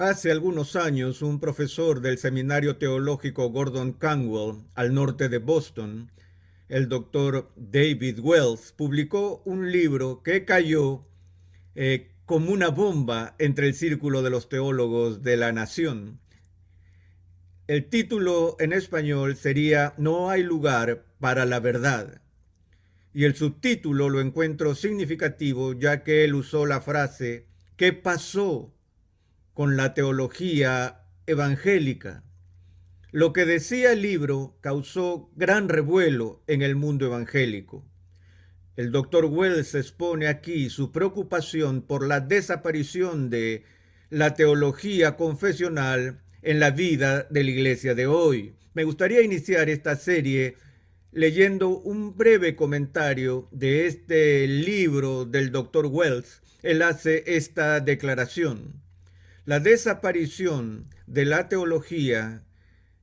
Hace algunos años, un profesor del Seminario Teológico Gordon Conwell, al norte de Boston, el doctor David Wells, publicó un libro que cayó como una bomba entre el círculo de los teólogos de la nación. El título en español sería No hay lugar para la verdad. Y el subtítulo lo encuentro significativo, ya que él usó la frase ¿qué pasó con la teología evangélica? Lo que decía el libro causó gran revuelo en el mundo evangélico. El doctor Wells expone aquí su preocupación por la desaparición de la teología confesional en la vida de la iglesia de hoy. Me gustaría iniciar esta serie leyendo un breve comentario de este libro del doctor Wells. Él hace esta declaración. La desaparición de la teología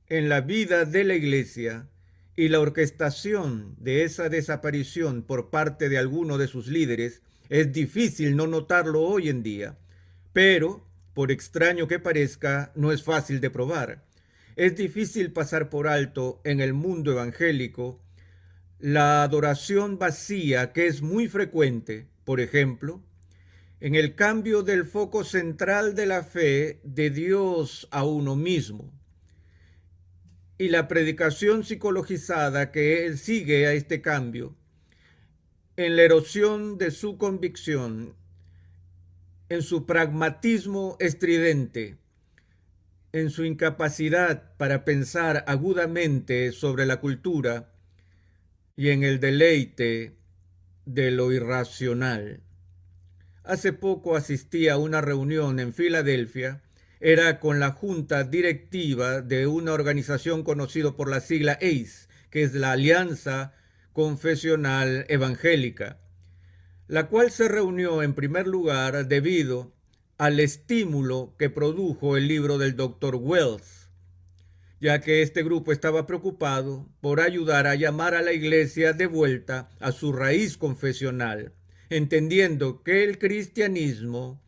en la vida de la iglesia y la orquestación de esa desaparición por parte de alguno de sus líderes es difícil no notarlo hoy en día, pero, por extraño que parezca, no es fácil de probar. Es difícil pasar por alto en el mundo evangélico la adoración vacía que es muy frecuente, por ejemplo, en el cambio del foco central de la fe de Dios a uno mismo y la predicación psicologizada que él sigue a este cambio, en la erosión de su convicción, en su pragmatismo estridente, en su incapacidad para pensar agudamente sobre la cultura y en el deleite de lo irracional. Hace poco asistí a una reunión en Filadelfia. Era con la junta directiva de una organización conocida por la sigla ACE, que es la Alianza Confesional Evangélica, la cual se reunió en primer lugar debido al estímulo que produjo el libro del Dr. Wells, ya que este grupo estaba preocupado por ayudar a llamar a la iglesia de vuelta a su raíz confesional, entendiendo que el cristianismo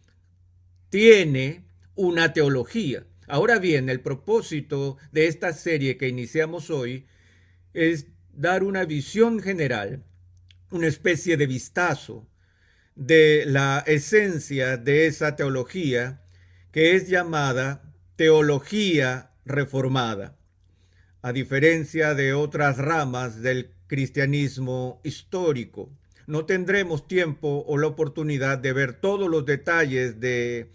tiene una teología. Ahora bien, el propósito de esta serie que iniciamos hoy es dar una visión general, una especie de vistazo de la esencia de esa teología que es llamada teología reformada. A diferencia de otras ramas del cristianismo histórico, no tendremos tiempo o la oportunidad de ver todos los detalles de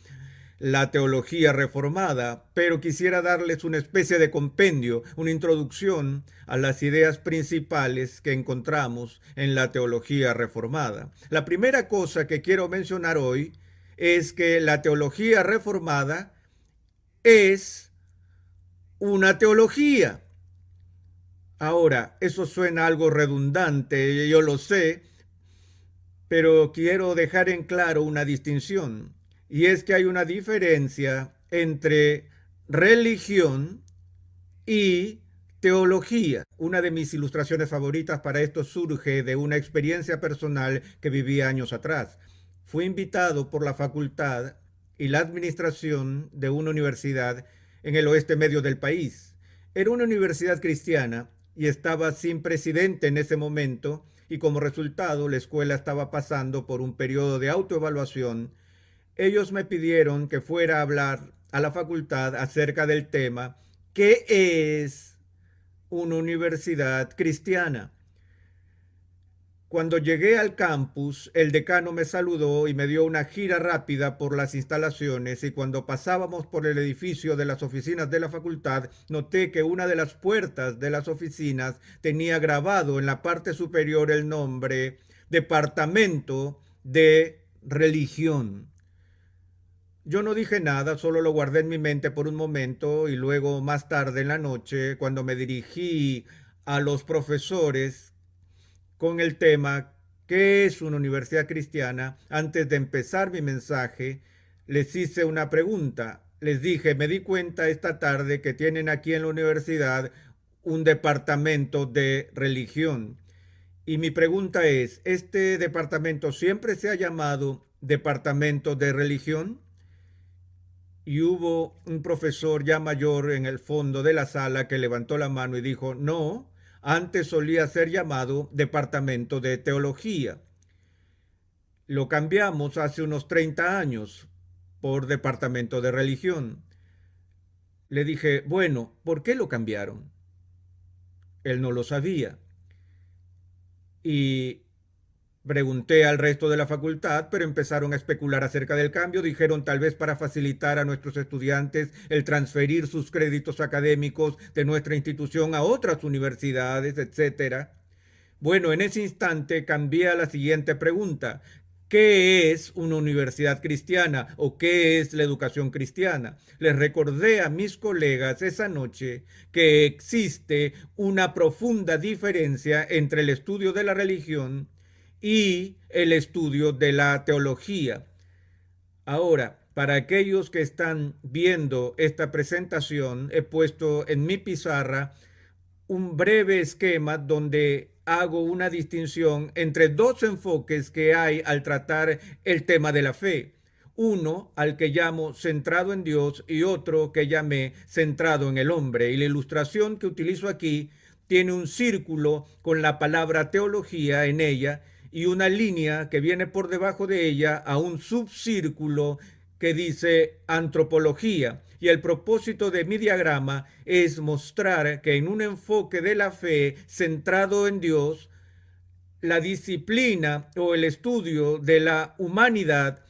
la teología reformada, pero quisiera darles una especie de compendio, una introducción a las ideas principales que encontramos en la teología reformada. La primera cosa que quiero mencionar hoy es que la teología reformada es una teología. Ahora, eso suena algo redundante, yo lo sé, pero quiero dejar en claro una distinción, y es que hay una diferencia entre religión y teología. Una de mis ilustraciones favoritas para esto surge de una experiencia personal que viví años atrás. Fui invitado por la facultad y la administración de una universidad en el oeste medio del país. Era una universidad cristiana y estaba sin presidente en ese momento, y como resultado la escuela estaba pasando por un periodo de autoevaluación. Ellos me pidieron que fuera a hablar a la facultad acerca del tema ¿qué es una universidad cristiana? Cuando llegué al campus, el decano me saludó y me dio una gira rápida por las instalaciones, y cuando pasábamos por el edificio de las oficinas de la facultad, noté que una de las puertas de las oficinas tenía grabado en la parte superior el nombre Departamento de Religión. Yo no dije nada, solo lo guardé en mi mente por un momento, y luego más tarde en la noche, cuando me dirigí a los profesores con el tema ¿qué es una universidad cristiana? Antes de empezar mi mensaje, les hice una pregunta. Les dije, me di cuenta esta tarde que tienen aquí en la universidad un departamento de religión. Y mi pregunta es, ¿este departamento siempre se ha llamado departamento de religión? Y hubo un profesor ya mayor en el fondo de la sala que levantó la mano y dijo, no, antes solía ser llamado Departamento de Teología. Lo cambiamos hace unos 30 años por Departamento de Religión. Le dije, bueno, ¿por qué lo cambiaron? Él no lo sabía. Y pregunté al resto de la facultad, pero empezaron a especular acerca del cambio. Dijeron tal vez para facilitar a nuestros estudiantes el transferir sus créditos académicos de nuestra institución a otras universidades, etcétera. Bueno, en ese instante cambié a la siguiente pregunta. ¿Qué es una universidad cristiana o qué es la educación cristiana? Les recordé a mis colegas esa noche que existe una profunda diferencia entre el estudio de la religión y el estudio de la teología. Ahora, para aquellos que están viendo esta presentación, he puesto en mi pizarra un breve esquema donde hago una distinción entre dos enfoques que hay al tratar el tema de la fe. Uno al que llamo centrado en Dios y otro que llamé centrado en el hombre. Y la ilustración que utilizo aquí tiene un círculo con la palabra teología en ella y una línea que viene por debajo de ella a un subcírculo que dice antropología. Y el propósito de mi diagrama es mostrar que en un enfoque de la fe centrado en Dios, la disciplina o el estudio de la humanidad,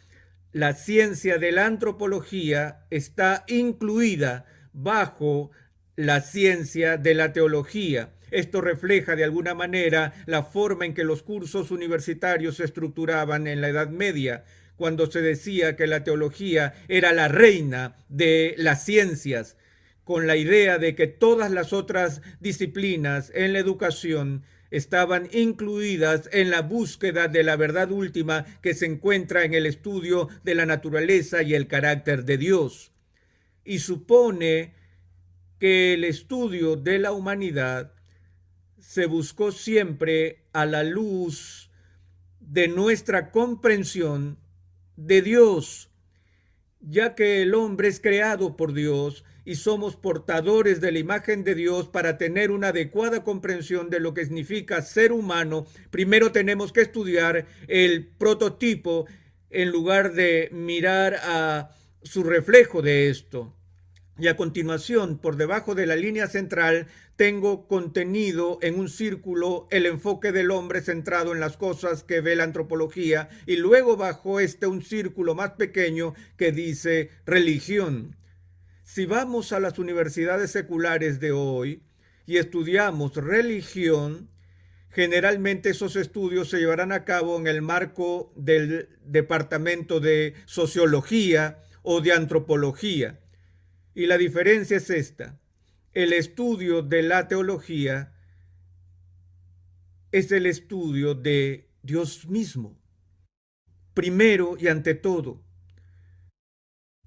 la ciencia de la antropología, está incluida bajo la ciencia de la teología. Esto refleja de alguna manera la forma en que los cursos universitarios se estructuraban en la Edad Media, cuando se decía que la teología era la reina de las ciencias, con la idea de que todas las otras disciplinas en la educación estaban incluidas en la búsqueda de la verdad última que se encuentra en el estudio de la naturaleza y el carácter de Dios. Y supone que el estudio de la humanidad se buscó siempre a la luz de nuestra comprensión de Dios, ya que el hombre es creado por Dios y somos portadores de la imagen de Dios. Para tener una adecuada comprensión de lo que significa ser humano, primero tenemos que estudiar el prototipo en lugar de mirar a su reflejo de esto. Y a continuación, por debajo de la línea central, tengo contenido en un círculo el enfoque del hombre centrado en las cosas que ve la antropología, y luego bajo un círculo más pequeño que dice religión. Si vamos a las universidades seculares de hoy y estudiamos religión, generalmente esos estudios se llevarán a cabo en el marco del departamento de sociología o de antropología. Y la diferencia es esta. El estudio de la teología es el estudio de Dios mismo. Primero y ante todo,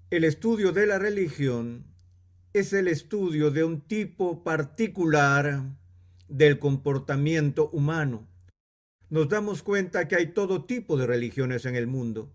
el estudio de la religión es el estudio de un tipo particular del comportamiento humano. Nos damos cuenta que hay todo tipo de religiones en el mundo.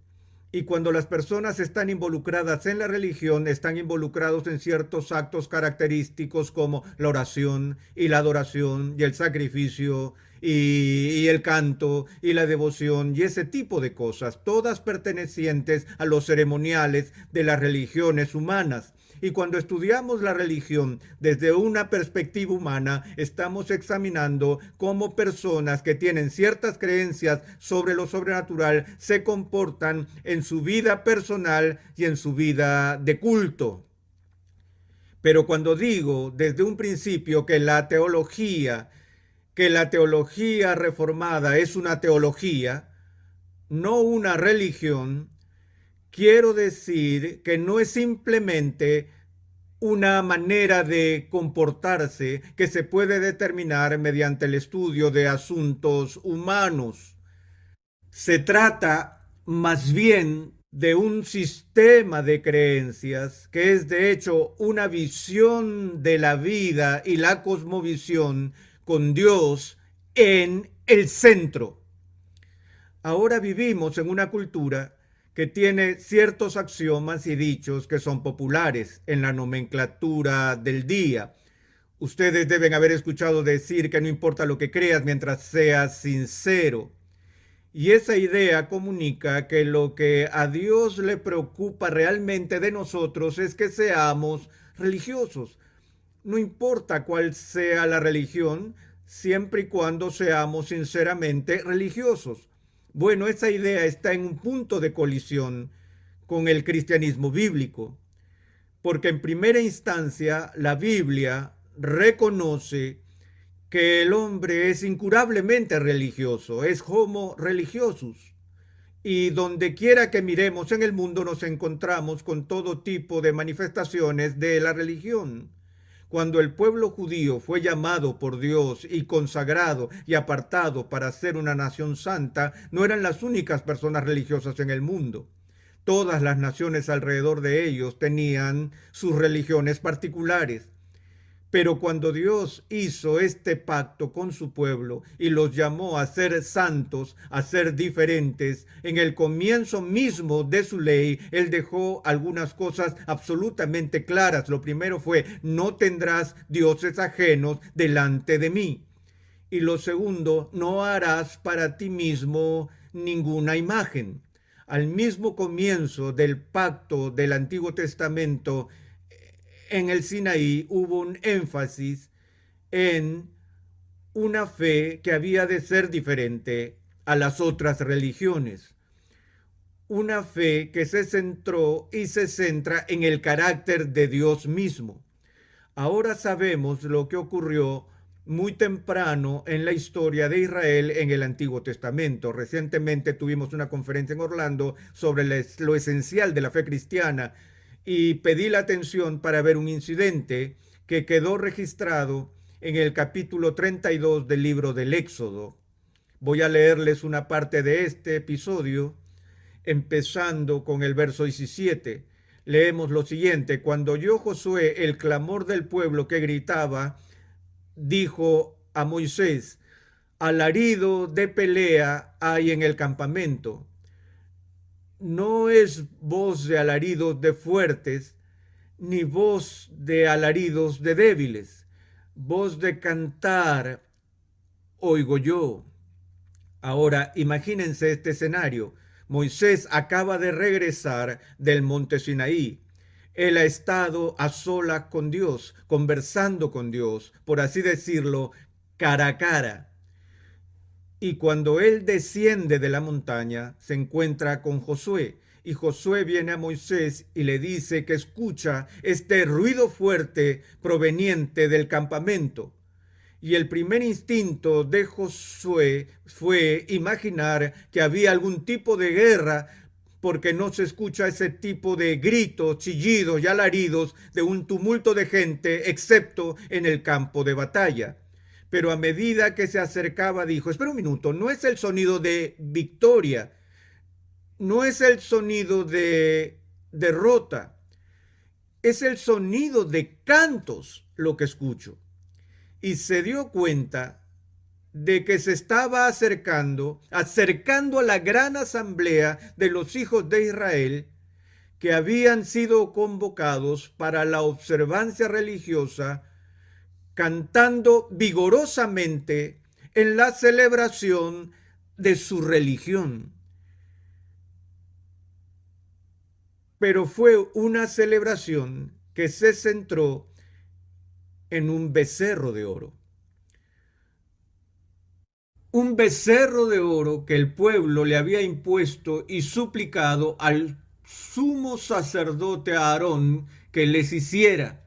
Y cuando las personas están involucradas en la religión, están involucrados en ciertos actos característicos como la oración y la adoración y el sacrificio y el canto y la devoción y ese tipo de cosas, todas pertenecientes a los ceremoniales de las religiones humanas. Y cuando estudiamos la religión desde una perspectiva humana, estamos examinando cómo personas que tienen ciertas creencias sobre lo sobrenatural se comportan en su vida personal y en su vida de culto. Pero cuando digo desde un principio que la teología reformada es una teología, no una religión, quiero decir que no es simplemente una manera de comportarse que se puede determinar mediante el estudio de asuntos humanos. Se trata más bien de un sistema de creencias que es de hecho una visión de la vida y la cosmovisión con Dios en el centro. Ahora vivimos en una cultura que tiene ciertos axiomas y dichos que son populares en la nomenclatura del día. Ustedes deben haber escuchado decir que no importa lo que creas mientras seas sincero. Y esa idea comunica que lo que a Dios le preocupa realmente de nosotros es que seamos religiosos. No importa cuál sea la religión, siempre y cuando seamos sinceramente religiosos. Bueno, esa idea está en un punto de colisión con el cristianismo bíblico, porque en primera instancia la Biblia reconoce que el hombre es incurablemente religioso, es homo religiosus. Y donde quiera que miremos en el mundo nos encontramos con todo tipo de manifestaciones de la religión. Cuando el pueblo judío fue llamado por Dios y consagrado y apartado para ser una nación santa, no eran las únicas personas religiosas en el mundo. Todas las naciones alrededor de ellos tenían sus religiones particulares. Pero cuando Dios hizo este pacto con su pueblo y los llamó a ser santos, a ser diferentes, en el comienzo mismo de su ley, Él dejó algunas cosas absolutamente claras. Lo primero fue, no tendrás dioses ajenos delante de mí. Y lo segundo, no harás para ti mismo ninguna imagen. Al mismo comienzo del pacto del Antiguo Testamento, en el Sinaí hubo un énfasis en una fe que había de ser diferente a las otras religiones. Una fe que se centró y se centra en el carácter de Dios mismo. Ahora sabemos lo que ocurrió muy temprano en la historia de Israel en el Antiguo Testamento. Recientemente tuvimos una conferencia en Orlando sobre lo esencial de la fe cristiana y pedí la atención para ver un incidente que quedó registrado en el capítulo 32 del libro del Éxodo. Voy a leerles una parte de este episodio, empezando con el verso 17. Leemos lo siguiente: cuando oyó Josué el clamor del pueblo que gritaba, dijo a Moisés: alarido de pelea hay en el campamento. No es voz de alaridos de fuertes, ni voz de alaridos de débiles. Voz de cantar oigo yo. Ahora, imagínense este escenario. Moisés acaba de regresar del monte Sinaí. Él ha estado a solas con Dios, conversando con Dios, por así decirlo, cara a cara. Y cuando él desciende de la montaña, se encuentra con Josué. Y Josué viene a Moisés y le dice que escucha este ruido fuerte proveniente del campamento. Y el primer instinto de Josué fue imaginar que había algún tipo de guerra, porque no se escucha ese tipo de gritos, chillidos y alaridos de un tumulto de gente, excepto en el campo de batalla. Pero a medida que se acercaba dijo: espera un minuto, no es el sonido de victoria, no es el sonido de derrota, es el sonido de cantos lo que escucho. Y se dio cuenta de que se estaba acercando a la gran asamblea de los hijos de Israel, que habían sido convocados para la observancia religiosa, cantando vigorosamente en la celebración de su religión. Pero fue una celebración que se centró en un becerro de oro. Un becerro de oro que el pueblo le había impuesto y suplicado al sumo sacerdote Aarón que les hiciera,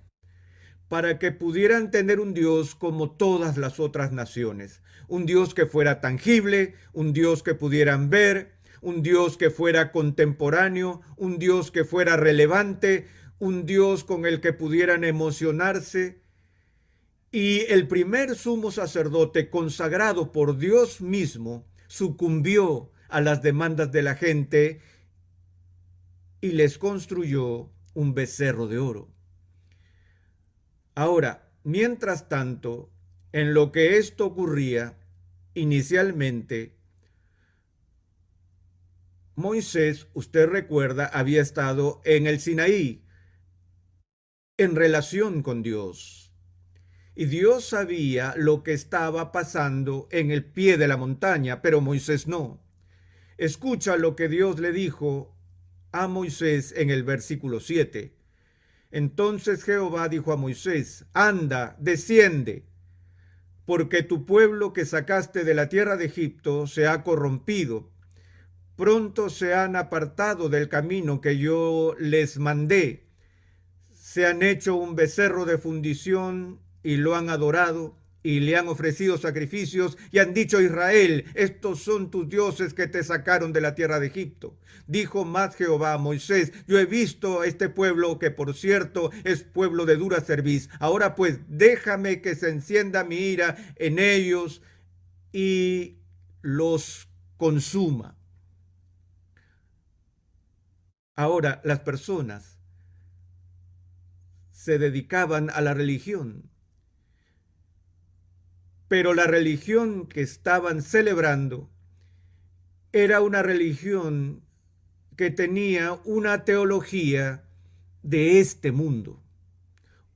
para que pudieran tener un Dios como todas las otras naciones. Un Dios que fuera tangible, un Dios que pudieran ver, un Dios que fuera contemporáneo, un Dios que fuera relevante, un Dios con el que pudieran emocionarse. Y el primer sumo sacerdote consagrado por Dios mismo sucumbió a las demandas de la gente y les construyó un becerro de oro. Ahora, mientras tanto, en lo que esto ocurría, inicialmente, Moisés, usted recuerda, había estado en el Sinaí en relación con Dios. Y Dios sabía lo que estaba pasando en el pie de la montaña, pero Moisés no. Escucha lo que Dios le dijo a Moisés en el versículo 7. Entonces Jehová dijo a Moisés: anda, desciende, porque tu pueblo que sacaste de la tierra de Egipto se ha corrompido. Pronto se han apartado del camino que yo les mandé. Se han hecho un becerro de fundición y lo han adorado y le han ofrecido sacrificios y han dicho a Israel: estos son tus dioses que te sacaron de la tierra de Egipto. Dijo más Jehová a Moisés: yo he visto a este pueblo, que por cierto es pueblo de dura cerviz. Ahora pues déjame que se encienda mi ira en ellos y los consuma. Ahora las personas se dedicaban a la religión, pero la religión que estaban celebrando era una religión que tenía una teología de este mundo,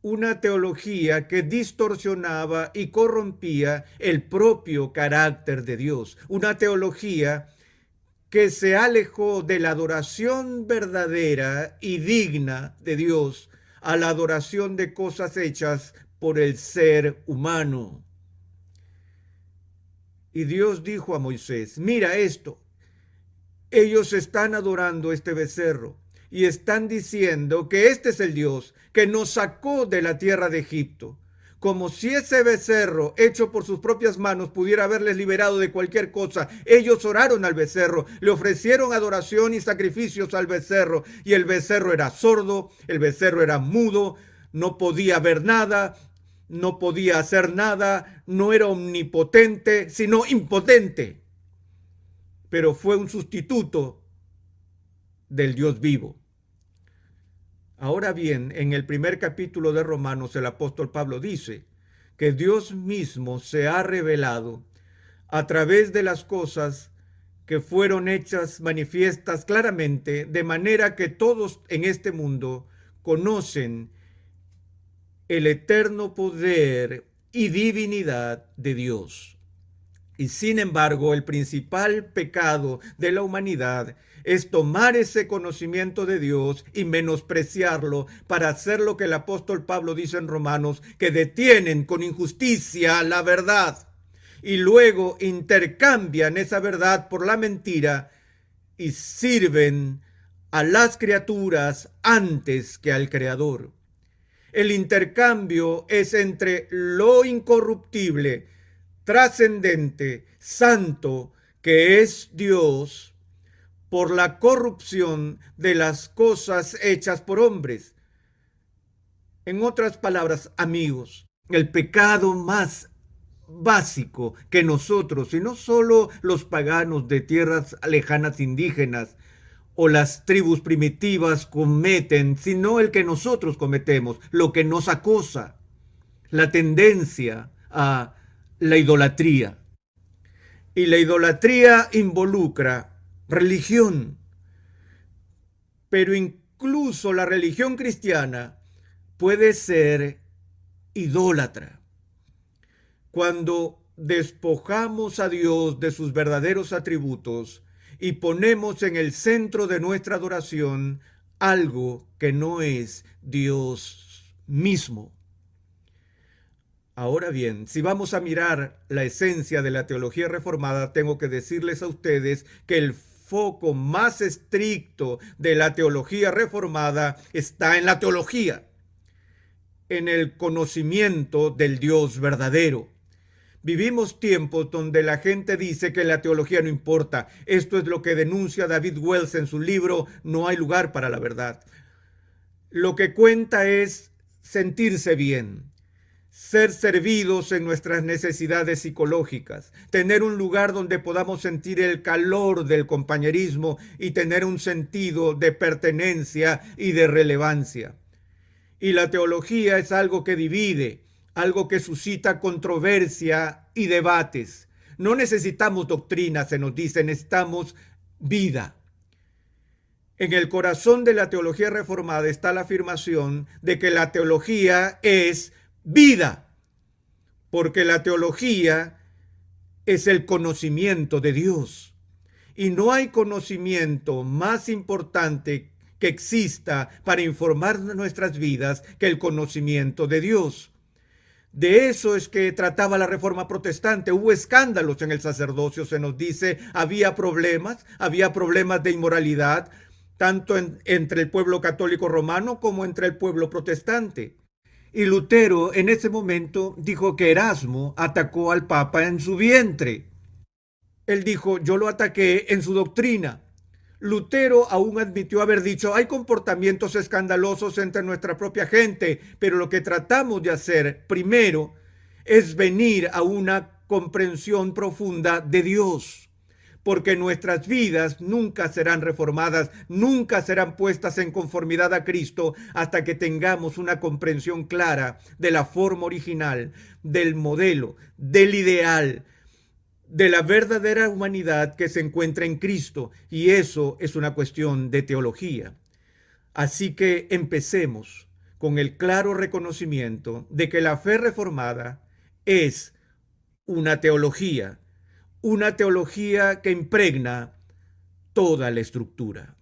una teología que distorsionaba y corrompía el propio carácter de Dios, una teología que se alejó de la adoración verdadera y digna de Dios a la adoración de cosas hechas por el ser humano. Y Dios dijo a Moisés: mira esto, ellos están adorando este becerro y están diciendo que este es el Dios que nos sacó de la tierra de Egipto, como si ese becerro hecho por sus propias manos pudiera haberles liberado de cualquier cosa. Ellos oraron al becerro, le ofrecieron adoración y sacrificios al becerro, y el becerro era sordo, el becerro era mudo, no podía ver nada, no podía hacer nada, no era omnipotente, sino impotente. Pero fue un sustituto del Dios vivo. Ahora bien, en el primer capítulo de Romanos, el apóstol Pablo dice que Dios mismo se ha revelado a través de las cosas que fueron hechas manifiestas claramente, de manera que todos en este mundo conocen el eterno poder y divinidad de Dios. Y sin embargo, el principal pecado de la humanidad es tomar ese conocimiento de Dios y menospreciarlo para hacer lo que el apóstol Pablo dice en Romanos, que detienen con injusticia la verdad y luego intercambian esa verdad por la mentira y sirven a las criaturas antes que al Creador. El intercambio es entre lo incorruptible, trascendente, santo, que es Dios, por la corrupción de las cosas hechas por hombres. En otras palabras, amigos, el pecado más básico que nosotros, y no solo los paganos de tierras lejanas indígenas o las tribus primitivas cometen, sino el que nosotros cometemos, lo que nos acosa, la tendencia a la idolatría. Y la idolatría involucra religión, pero incluso la religión cristiana puede ser idólatra. Cuando despojamos a Dios de sus verdaderos atributos y ponemos en el centro de nuestra adoración algo que no es Dios mismo. Ahora bien, si vamos a mirar la esencia de la teología reformada, tengo que decirles a ustedes que el foco más estricto de la teología reformada está en la teología, en el conocimiento del Dios verdadero. Vivimos tiempos donde la gente dice que la teología no importa. Esto es lo que denuncia David Wells en su libro No hay lugar para la verdad. Lo que cuenta es sentirse bien, ser servidos en nuestras necesidades psicológicas, tener un lugar donde podamos sentir el calor del compañerismo y tener un sentido de pertenencia y de relevancia. Y la teología es algo que divide, algo que suscita controversia y debates. No necesitamos doctrina, se nos dice, necesitamos vida. En el corazón de la teología reformada está la afirmación de que la teología es vida, porque la teología es el conocimiento de Dios. Y no hay conocimiento más importante que exista para informar nuestras vidas que el conocimiento de Dios. De eso es que trataba la Reforma Protestante. Hubo escándalos en el sacerdocio, se nos dice, había problemas de inmoralidad, tanto entre el pueblo católico romano como entre el pueblo protestante. Y Lutero en ese momento dijo que Erasmo atacó al Papa en su vientre. Él dijo, yo lo ataqué en su doctrina. Lutero aún admitió haber dicho, hay comportamientos escandalosos entre nuestra propia gente, pero lo que tratamos de hacer primero es venir a una comprensión profunda de Dios, porque nuestras vidas nunca serán reformadas, nunca serán puestas en conformidad a Cristo hasta que tengamos una comprensión clara de la forma original, del modelo, del ideal, de la verdadera humanidad que se encuentra en Cristo, y eso es una cuestión de teología. Así que empecemos con el claro reconocimiento de que la fe reformada es una teología que impregna toda la estructura.